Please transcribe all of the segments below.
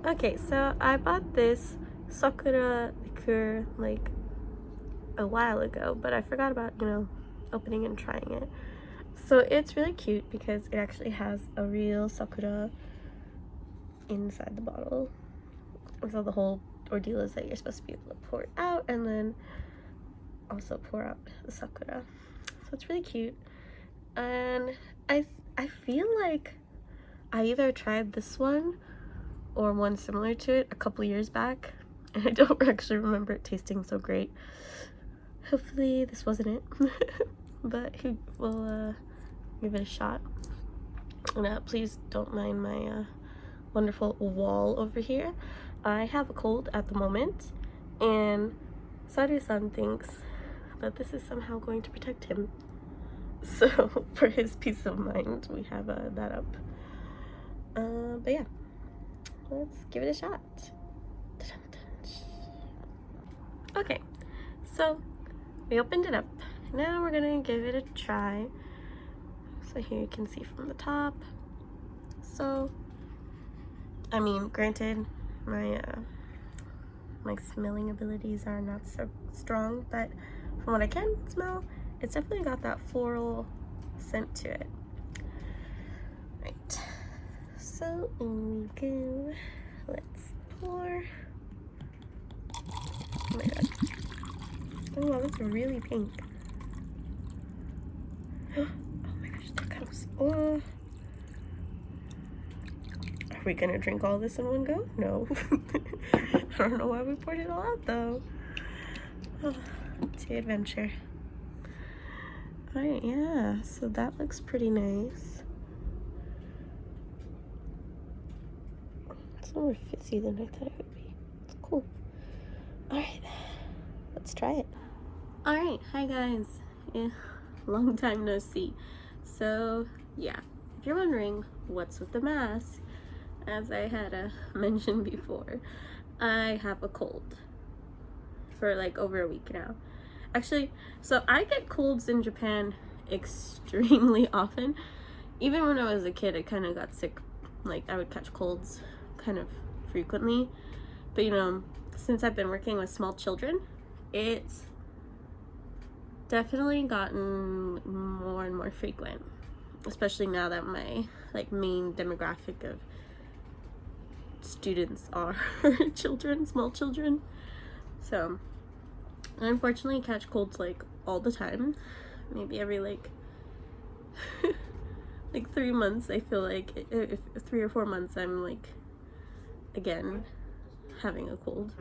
Okay, so I bought this Sakura liqueur like a while ago, but I forgot about, opening and trying it. So it's really cute because it actually has a real Sakura inside the bottle. And so the whole ordeal is that you're supposed to be able to pour it out and then also pour out the Sakura. So it's really cute. And I feel like I either tried this one or one similar to it a couple years back, and I don't actually remember it tasting so great. Hopefully this wasn't it. But we'll give it a shot. And please don't mind my wonderful wall over here. I have a cold at the moment, and Saru-san thinks that this is somehow going to protect him. So for his peace of mind, we have that up. But yeah, let's give it a shot. Okay, so we opened it up. Now we're gonna give it a try. So here you can see from the top. So, I mean, granted, my smelling abilities are not so strong, but from what I can smell, it's definitely got that floral scent to it. Right, so in we go. Let's pour. Oh my god. Oh wow, that's really pink. Oh my gosh, there comes. Oh. Are we gonna drink all this in one go? No. I don't know why we poured it all out though. Oh, to adventure. Alright, yeah, so that looks pretty nice. It's more fizzy than I thought it would be. It's cool. Alright, let's try it. Alright, hi guys. Yeah, long time no see. So, yeah, if you're wondering what's with the mask, as I had mentioned before, I have a cold for like over a week now. Actually, so I get colds in Japan extremely often. Even when I was a kid, I kind of got sick. Like, I would catch colds kind of frequently. But, since I've been working with small children, it's definitely gotten more and more frequent. Especially now that my, main demographic of students are children, small children. So I unfortunately catch colds all the time. Maybe every 3 months. I feel like if 3 or 4 months I'm again having a cold.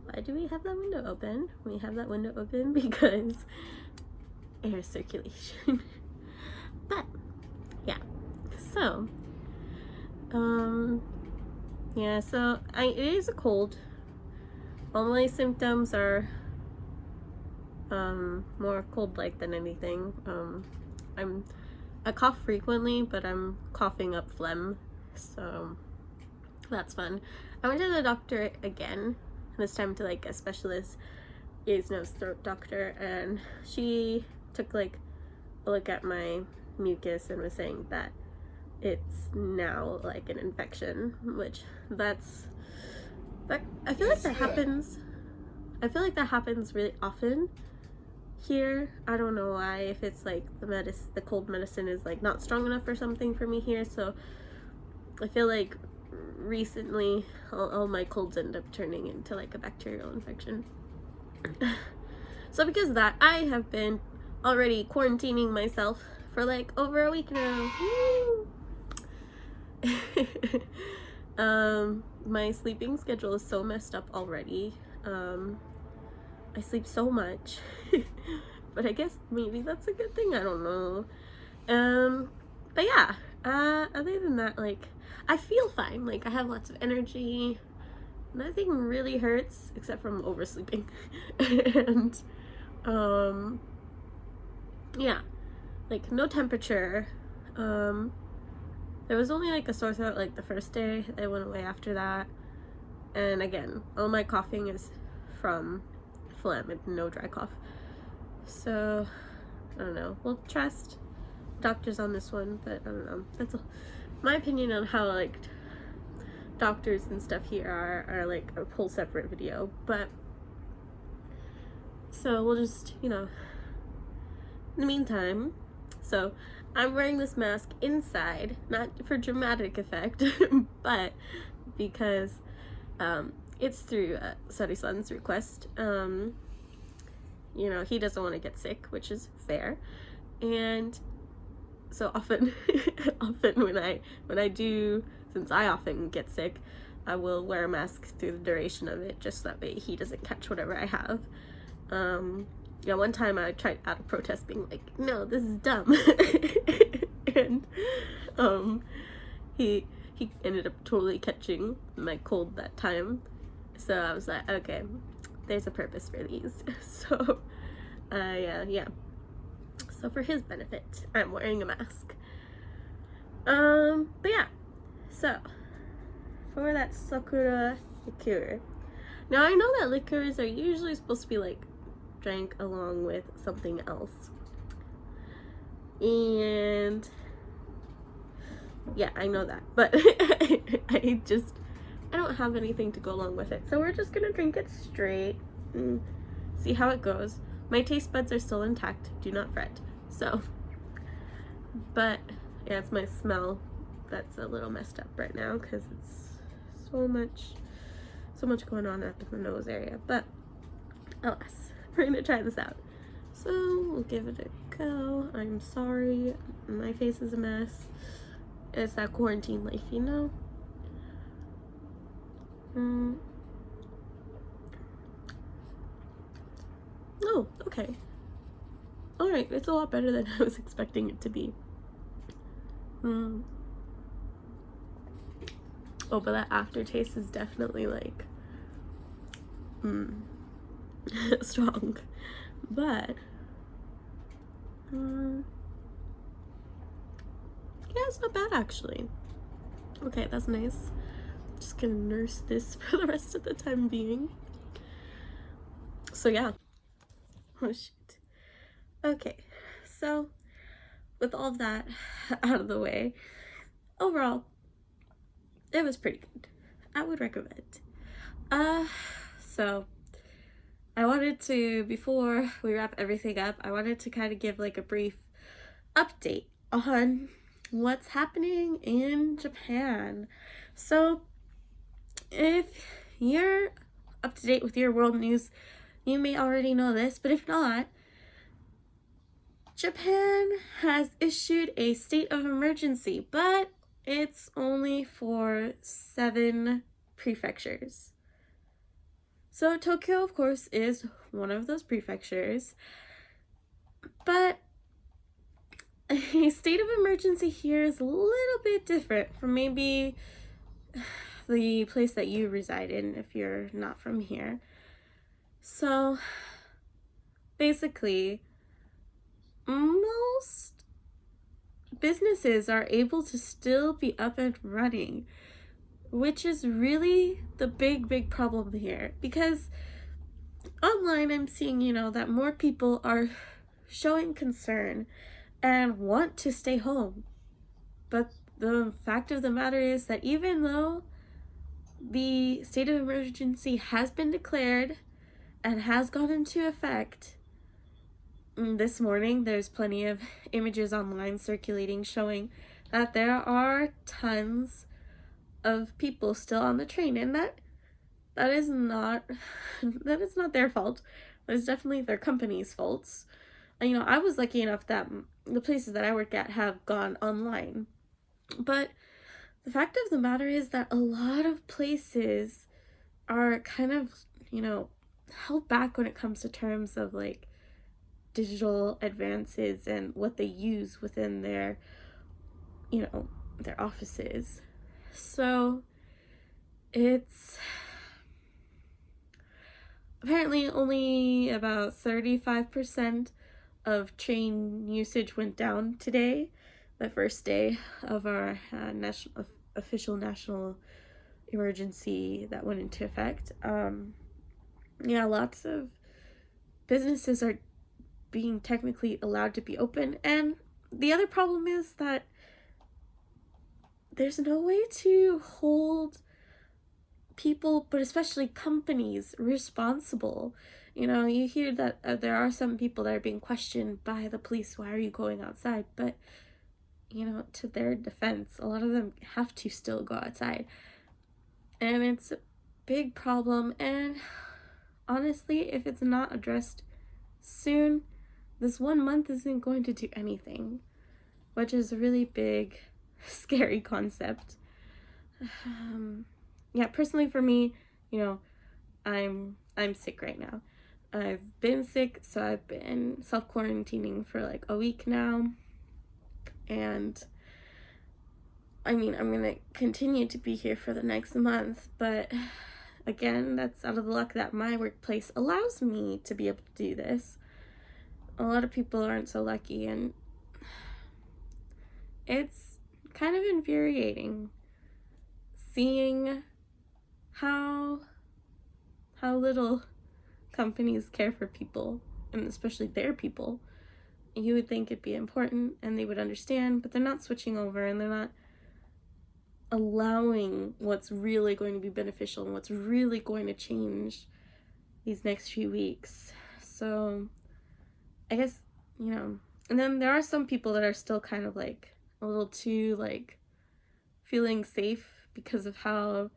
Why do we have that window open? We have that window open because air circulation. But yeah, so yeah, so it is a cold. All my symptoms are more cold-like than anything. I cough frequently, but I'm coughing up phlegm, so that's fun. I went to the doctor again, this time to a specialist ears, nose, throat doctor, and she took a look at my mucus and was saying that it's now an infection, which I feel like that happens. I feel like that happens really often here. I don't know why, if it's the cold medicine is not strong enough or something for me here. So I feel like recently all my colds end up turning into a bacterial infection. So because of that, I have been already quarantining myself for over a week now. My sleeping schedule is so messed up already. I sleep so much. But I guess maybe that's a good thing, I don't know. But yeah, other than that, I feel fine. I have lots of energy. Nothing really hurts except from oversleeping. And yeah, no temperature. There was only a sore throat the first day. It went away after that. And again, all my coughing is from phlegm and no dry cough. So I don't know, we'll trust doctors on this one, but I don't know. my opinion on how like doctors and stuff here are like a whole separate video, but so we'll just, you know, in the meantime, so I'm wearing this mask inside, not for dramatic effect, but because it's through Sari-san's request. You know, he doesn't want to get sick, which is fair, and so often when I do, since I often get sick, I will wear a mask through the duration of it, just that way he doesn't catch whatever I have. Yeah, one time I tried out of protest being like, no, this is dumb. And he ended up totally catching my cold that time. So I was like, okay, there's a purpose for these. So yeah. So for his benefit, I'm wearing a mask. But yeah. So for that Sakura liqueur. Now I know that liqueurs are usually supposed to be like drank along with something else, and yeah, I know that, but I don't have anything to go along with it, so we're just gonna drink it straight and see how it goes. My taste buds are still intact, do not fret. So, but yeah, it's my smell that's a little messed up right now because it's so much going on up in the nose area, but alas, we're gonna try this out. So we'll give it a go. I'm sorry, my face is a mess. It's that quarantine life, you know? Oh, okay. Alright, it's a lot better than I was expecting it to be. Oh, but that aftertaste is definitely like strong. But yeah, it's not bad actually. Okay, that's nice. Just gonna nurse this for the rest of the time being. So yeah. Oh shit. Okay, so with all of that out of the way, overall, it was pretty good. I would recommend. So I wanted to, before we wrap everything up, I wanted to kind of give like a brief update on what's happening in Japan. So if you're up to date with your world news, you may already know this, but if not, Japan has issued a state of emergency, but it's only for 7 prefectures. So Tokyo, of course, is one of those prefectures, but a state of emergency here is a little bit different from maybe the place that you reside in if you're not from here. So basically, most businesses are able to still be up and running, which is really the big problem here, because online I'm seeing, you know, that more people are showing concern and want to stay home. But the fact of the matter is that even though the state of emergency has been declared and has gone into effect, this morning there's plenty of images online circulating showing that there are tons of people still on the train, and that is not their fault. That is definitely their company's faults. You know, I was lucky enough that the places that I work at have gone online, but the fact of the matter is that a lot of places are kind of, you know, held back when it comes to terms of like digital advances and what they use within their, you know, their offices. So it's apparently only about 35% of train usage went down today, the first day of our official national emergency that went into effect. Yeah, lots of businesses are being technically allowed to be open, and the other problem is that there's no way to hold people, but especially companies, responsible. You know, you hear that there are some people that are being questioned by the police, why are you going outside? But, you know, to their defense, a lot of them have to still go outside. And it's a big problem, and honestly, if it's not addressed soon, this 1 month isn't going to do anything, which is a really big, scary concept. Yeah, personally for me, you know, I'm sick right now. I've been sick, so I've been self-quarantining for like a week now. And I mean, I'm gonna continue to be here for the next month, but again, that's out of the luck that my workplace allows me to be able to do this. A lot of people aren't so lucky, and it's kind of infuriating seeing how little companies care for people, and especially their people. You would think it'd be important and they would understand, but they're not switching over, and they're not allowing what's really going to be beneficial and what's really going to change these next few weeks. So I guess, you know, and then there are some people that are still kind of like a little too like feeling safe because of how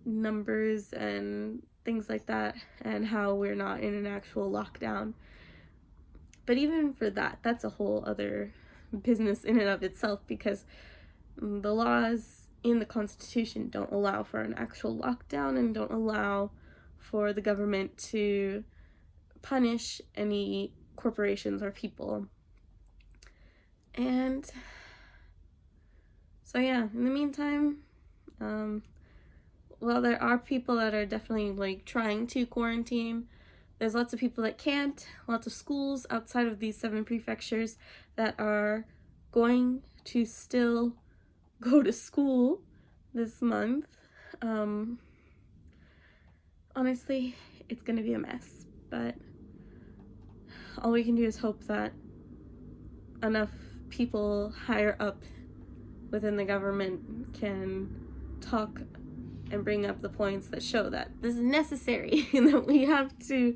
numbers and things like that, and how we're not in an actual lockdown. But even for that, that's a whole other business in and of itself, because the laws in the Constitution don't allow for an actual lockdown and don't allow for the government to punish any corporations or people. And so yeah, in the meantime, well, there are people that are definitely like trying to quarantine. There's lots of people that can't, lots of schools outside of these 7 prefectures that are going to still go to school this month. Honestly, it's gonna be a mess, but all we can do is hope that enough people higher up within the government can talk and bring up the points that show that this is necessary and that we have to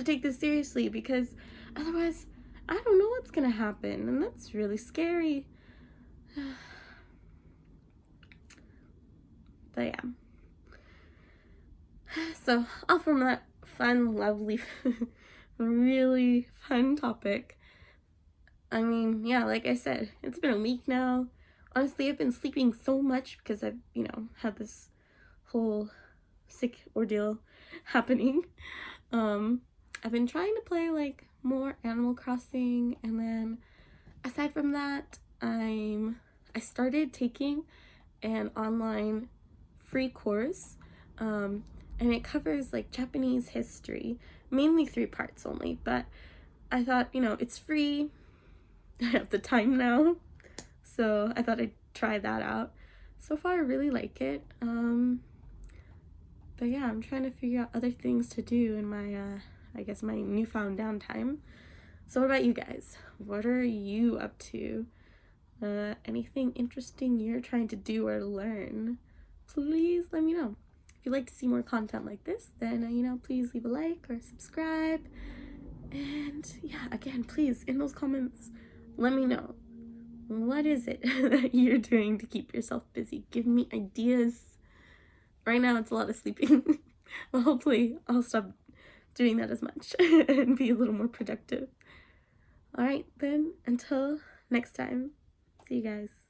take this seriously, because otherwise I don't know what's gonna happen, and that's really scary. But yeah, so off from that fun, lovely really fun topic, I mean, yeah, like I said, it's been a week now. Honestly, I've been sleeping so much because I've, you know, had this whole sick ordeal happening. I've been trying to play like more Animal Crossing, and then aside from that, I started taking an online free course, and it covers like Japanese history, mainly 3 parts only, but I thought, you know, it's free, I have the time now, so I thought I'd try that out. So far I really like it. But yeah, I'm trying to figure out other things to do in my I guess my newfound downtime. So what about you guys? What are you up to? Anything interesting you're trying to do or learn? Please let me know. If you'd like to see more content like this, then you know, please leave a like or subscribe. And yeah, again, please, in those comments, let me know, what is it that you're doing to keep yourself busy? Give me ideas. Right now it's a lot of sleeping. Well, hopefully I'll stop doing that as much and be a little more productive. Alright then, until next time, see you guys.